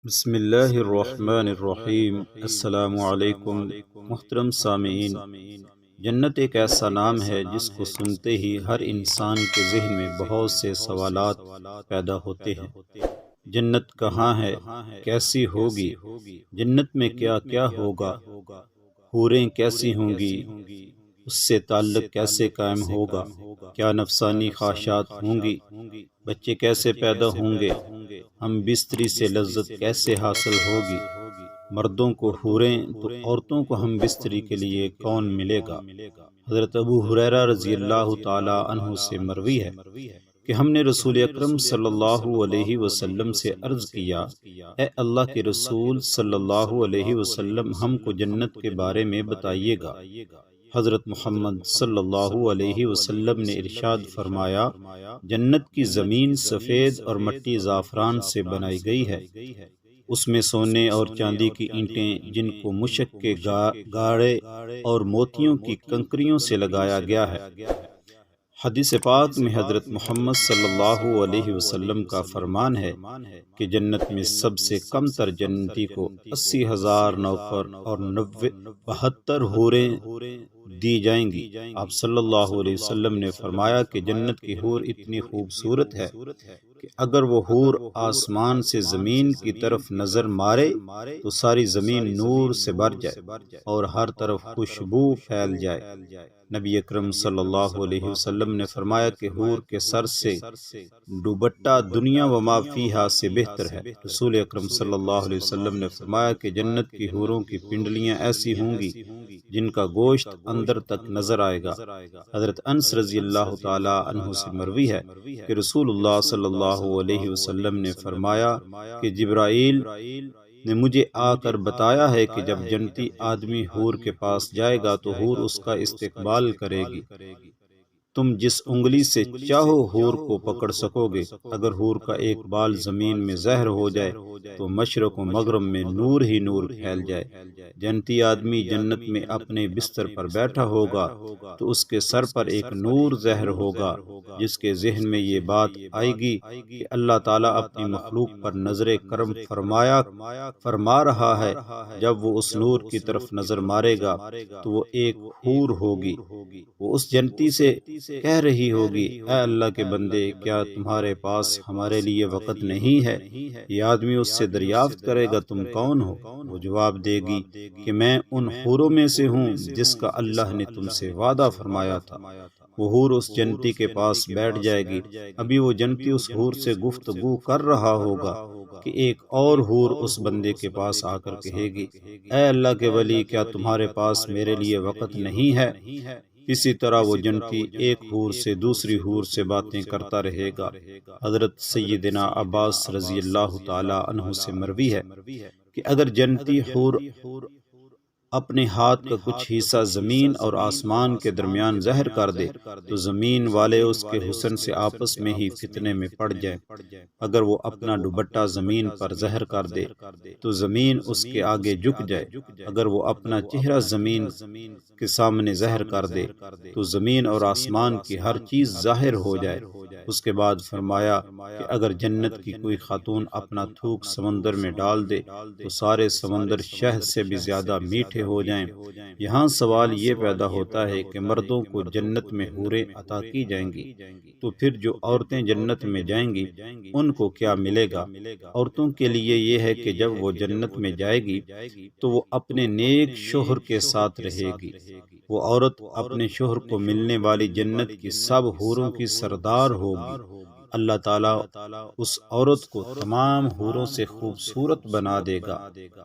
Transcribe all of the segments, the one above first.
بسم اللہ الرحمن الرحیم۔ السلام علیکم محترم سامعین۔ جنت ایک ایسا نام ہے جس کو سنتے ہی ہر انسان کے ذہن میں بہت سے سوالات پیدا ہوتے ہیں۔ جنت کہاں ہے؟ کیسی ہوگی؟ جنت میں کیا کیا ہوگا؟ حوریں کیسی ہوں گی؟ اس سے تعلق کیسے قائم ہوگا؟ کیا نفسانی خواہشات ہوں گی؟ بچے کیسے پیدا ہوں گے؟ ہم بستری سے لذت کیسے حاصل ہوگی؟ مردوں کو حوریں تو عورتوں کو ہم بستری کے لیے کون ملے گا؟ حضرت ابو ہریرہ رضی اللہ تعالی عنہ سے مروی ہے کہ ہم نے رسول اکرم صلی اللہ علیہ وسلم سے عرض کیا، اے اللہ کے رسول صلی اللہ علیہ وسلم، ہم کو جنت کے بارے میں بتائیے گا۔ حضرت محمد صلی اللہ علیہ وسلم نے ارشاد فرمایا، جنت کی زمین سفید اور مٹی زعفران سے بنائی گئی ہے، اس میں سونے اور چاندی کی اینٹیں جن کو مشک کے گاڑے اور موتیوں کی کنکریوں سے لگایا گیا ہے۔ حدیث پاک میں حضرت محمد صلی اللہ علیہ وسلم کا فرمان ہے کہ جنت میں سب سے کم تر جنتی کو 80,000 نوکر اور 72 حوریں دی جائیں گی۔ آپ صلی اللہ علیہ وسلم نے فرمایا کہ جنت کی حور اتنی خوبصورت ہے کہ اگر وہ حور آسمان سے زمین کی طرف نظر مارے تو ساری زمین نور سے بھر جائے اور ہر طرف خوشبو پھیل جائے۔ نبی اکرم صلی اللہ علیہ وسلم نے فرمایا کہ حور کے سر سے دوپٹہ دنیا و ما فیہا سے بہتر ہے۔ رسول اکرم صلی اللہ علیہ وسلم نے فرمایا کہ جنت کی حوروں کی پنڈلیاں ایسی ہوں گی جن کا گوشت اندر تک نظر آئے گا۔ حضرت انس رضی اللہ تعالی عنہ سے مروی ہے کہ رسول اللہ صلی اللہ علیہ وسلم نے فرمایا کہ جبرائیل نے مجھے آ کر بتایا ہے کہ جب جنتی آدمی حور کے پاس جائے گا تو حور اس کا استقبال کرے گی۔ تم جس انگلی سے چاہو حور کو پکڑ سکو گے۔ اگر حور کا ایک بال زمین میں زہر ہو جائے تو مشرق و مغرب میں نور ہی نور پھیل جائے۔ جنتی آدمی جنت میں اپنے بستر پر بیٹھا ہوگا تو اس کے سر پر ایک نور زہر ہوگا، جس کے ذہن میں یہ بات آئے گی کہ اللہ تعالیٰ اپنی مخلوق پر نظر کرم فرما رہا ہے۔ جب وہ اس نور کی طرف نظر مارے گا تو وہ ایک حور ہوگی، وہ اس جنتی سے کہہ رہی ہوگی، اے اللہ کے بندے، کیا تمہارے پاس ہمارے لیے وقت نہیں ہے؟ یہ آدمی اس سے دریافت کرے گا، تم کون ہو؟ وہ جواب دے گی کہ میں ان حوروں میں سے ہوں جس کا اللہ نے تم سے وعدہ فرمایا تھا۔ وہ حور اس جنتی کے پاس بیٹھ جائے گی۔ ابھی وہ جنتی اس حور سے گفتگو کر رہا ہوگا کہ ایک اور حور اس بندے کے پاس آ کر کہے گی، اے اللہ کے ولی، کیا تمہارے پاس میرے لیے وقت نہیں ہے؟ اسی طرح وہ جنتی ایک حور سے دوسری حور سے باتیں کرتا رہے گا۔ حضرت سیدنا عباس رضی اللہ تعالی عنہ سے مروی ہے کہ اگر جنتی حور اپنے ہاتھ کا کچھ حصہ زمین اور آسمان کے درمیان ظاہر کر دے تو زمین والے اس کے حسن سے آپس میں ہی فتنے میں پڑ جائیں۔ اگر وہ اپنا دوپٹہ زمین پر ظاہر کر دے تو زمین اس کے آگے جھک جائے۔ اگر وہ اپنا چہرہ زمین کے سامنے ظاہر کر دے تو زمین اور آسمان کی ہر چیز ظاہر ہو جائے۔ اس کے بعد فرمایا کہ اگر جنت کی کوئی خاتون اپنا تھوک سمندر میں ڈال دے تو سارے سمندر شہد سے بھی زیادہ میٹھے ہو جائیں۔ یہاں سوال یہ پیدا ہوتا ہے کہ مردوں کو جنت میں حوریں عطا کی جائیں گی، تو پھر جو عورتیں جنت میں جائیں گی ان کو کیا ملے گا؟ عورتوں کے لیے یہ ہے کہ جب وہ جنت میں جائے گی تو وہ اپنے نیک شوہر کے ساتھ رہے گی۔ وہ عورت اپنے شوہر کو ملنے والی جنت کی سب حوروں کی سردار ہوگی۔ اللہ تعالیٰ اس عورت کو تمام حوروں سے خوبصورت بنا دے گا۔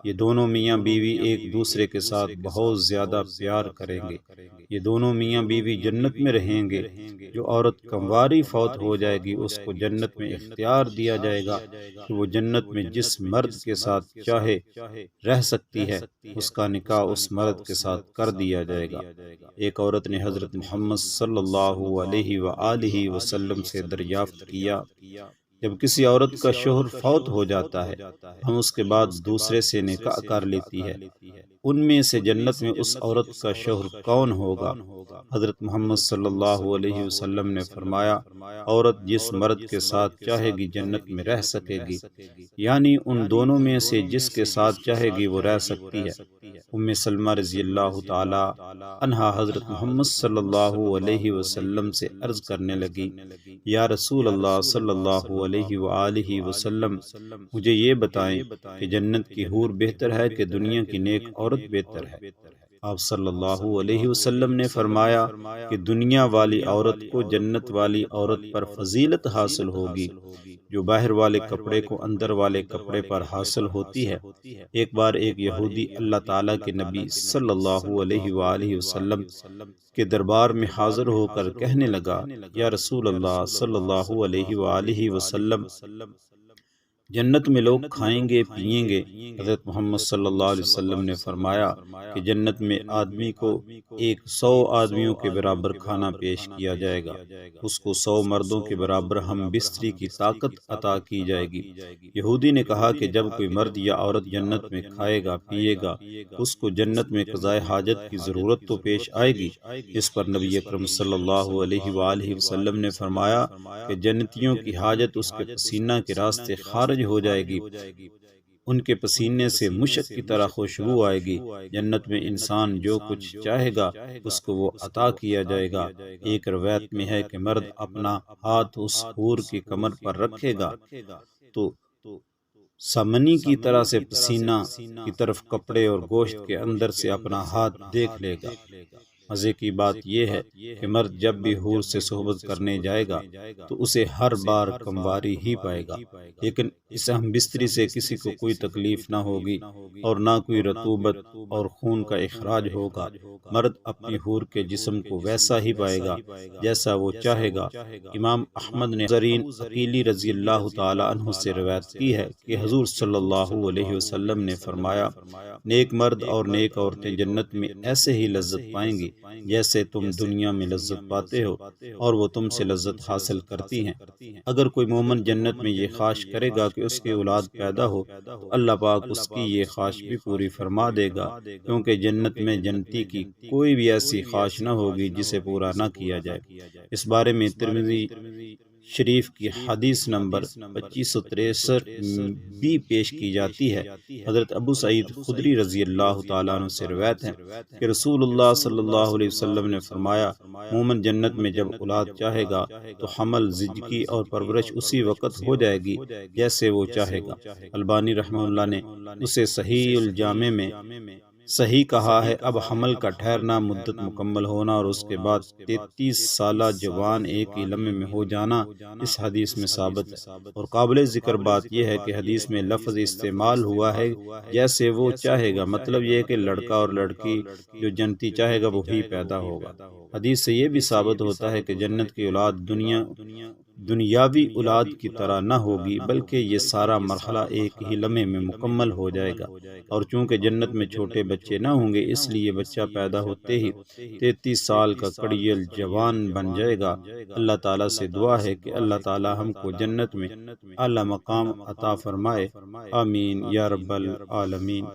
یہ دونوں میاں بیوی ایک دوسرے کے ساتھ بہت زیادہ پیار کریں گے۔ یہ دونوں میاں بیوی جنت میں رہیں گے۔ جو عورت کنواری فوت ہو جائے گی اس کو جنت میں اختیار دیا جائے گا کہ وہ جنت میں جس مرد کے ساتھ چاہے رہ سکتی ہے، اس کا نکاح اس مرد کے ساتھ کر دیا جائے گا۔ ایک عورت نے حضرت محمد صلی اللہ علیہ وآلہ وسلم سے دریافت کیا، جب کسی عورت کا شوہر فوت ہو جاتا ہے، ہم اس کے بعد دوسرے سے نکاح کر لیتی ہے، ان میں سے جنت میں اس عورت کا شوہر کون ہوگا؟ حضرت محمد صلی اللہ علیہ وسلم نے فرمایا، عورت جس مرد کے ساتھ چاہے گی جنت میں رہ سکے گی، یعنی ان دونوں میں سے جس کے ساتھ چاہے گی وہ رہ سکتی ہے۔ ام سلمہ رضی اللہ تعالی عنہا حضرت محمد صلی اللہ علیہ وسلم سے عرض کرنے لگی، یا رسول اللہ صلی اللہ علیہ وآلہ وسلم، مجھے یہ بتائیں کہ جنت کی حور بہتر ہے کہ دنیا کی نیک عورت بہتر ہے؟ آپ صلی اللہ علیہ وسلم نے فرمایا کہ دنیا والی عورت کو جنت والی عورت پر فضیلت حاصل ہوگی جو باہر والے کپڑے کو اندر والے کپڑے پر حاصل ہوتی ہے۔ ایک بار ایک یہودی اللہ تعالیٰ کے نبی صلی اللہ علیہ وآلہ وسلم کے دربار میں حاضر ہو کر کہنے لگا، یا رسول اللہ صلی اللہ علیہ وآلہ وسلم، جنت میں لوگ کھائیں گے پیئیں گے۔ حضرت محمد صلی اللہ علیہ وسلم نے فرمایا کہ جنت میں آدمی کو 100 آدمیوں کے برابر کھانا پیش کیا جائے گا، اس کو 100 مردوں کے برابر ہم بستری کی طاقت عطا کی جائے گی۔ یہودی نے کہا کہ جب کوئی مرد یا عورت جنت میں کھائے گا پیے گا، اس کو جنت میں قضائے حاجت کی ضرورت تو پیش آئے گی۔ اس پر نبی اکرم صلی اللہ علیہ وآلہ وسلم نے فرمایا کہ جنتیوں کی حاجت اس کے پسینہ کے راستے خارج ہو جائے گی، ان کے پسینے سے مشک کی طرح خوشبو آئے گی۔ جنت میں انسان جو کچھ چاہے گا اس کو وہ عطا کیا جائے گا۔ ایک روایت میں ہے کہ مرد اپنا ہاتھ اس حور کی کمر پر رکھے گا تو سمنی کی طرح سے پسینہ کی طرف کپڑے اور گوشت کے اندر سے اپنا ہاتھ دیکھ لے گا۔ مزے کی بات یہ ہے کہ مرد جب بھی حور سے صحبت کرنے جائے گا تو اسے ہر بار کمواری ہی پائے گا، لیکن اس ہم بستری سے کسی کو کوئی تکلیف نہ ہوگی اور نہ کوئی رطوبت اور خون کا اخراج ہوگا۔ مرد اپنی حور کے جسم کو ویسا ہی پائے گا جیسا وہ چاہے گا۔ امام احمد نے زرین عقیلی رضی اللہ تعالی عنہ سے روایت کی ہے کہ حضور صلی اللہ علیہ وسلم نے فرمایا، نیک مرد اور نیک عورتیں جنت میں ایسے ہی لذت پائیں گی جیسے تم دنیا میں لذت پاتے ہو، اور وہ تم سے لذت حاصل کرتی ہیں۔ اگر کوئی مومن جنت میں یہ خواہش کرے گا کہ اس کی اولاد پیدا ہو تو اللہ پاک اس کی یہ خواہش بھی پوری فرما دے گا، کیونکہ جنت میں جنتی کی کوئی بھی ایسی خواہش نہ ہوگی جسے پورا نہ کیا جائے۔ اس بارے میں ترمذی شریف کی حدیث نمبر 2563 بھی پیش کی جاتی ہے۔ حضرت ابو سعید خدری رضی اللہ تعالیٰ عنہ سے روایت ہے کہ رسول اللہ صلی اللہ علیہ وسلم نے فرمایا، مومن جنت میں جب اولاد چاہے گا تو حمل، زچگی اور پرورش اسی وقت ہو جائے گی جیسے وہ چاہے گا۔ البانی رحمہ اللہ نے اسے صحیح الجامع میں صحیح کہا ہے۔ اب حمل کا ٹھہرنا، مدت مکمل ہونا اور اس کے بعد 33 سالہ جوان ایک ہی لمحے میں ہو جانا اس حدیث میں ثابت ہے۔ اور قابل ذکر بات یہ ہے کہ حدیث میں لفظ استعمال ہوا ہے جیسے وہ چاہے گا، مطلب یہ کہ لڑکا اور لڑکی جو جنتی چاہے گا وہی پیدا ہوگا۔ حدیث سے یہ بھی ثابت ہوتا ہے کہ جنت کی اولاد دنیاوی اولاد کی طرح نہ ہوگی، بلکہ یہ سارا مرحلہ ایک ہی لمحے میں مکمل ہو جائے گا۔ اور چونکہ جنت میں چھوٹے بچے نہ ہوں گے، اس لیے بچہ پیدا ہوتے ہی 33 سال کا کڑیل جوان بن جائے گا۔ اللہ تعالیٰ سے دعا ہے کہ اللہ تعالیٰ ہم کو جنت میں اعلیٰ مقام عطا فرمائے، آمین یا رب العالمین۔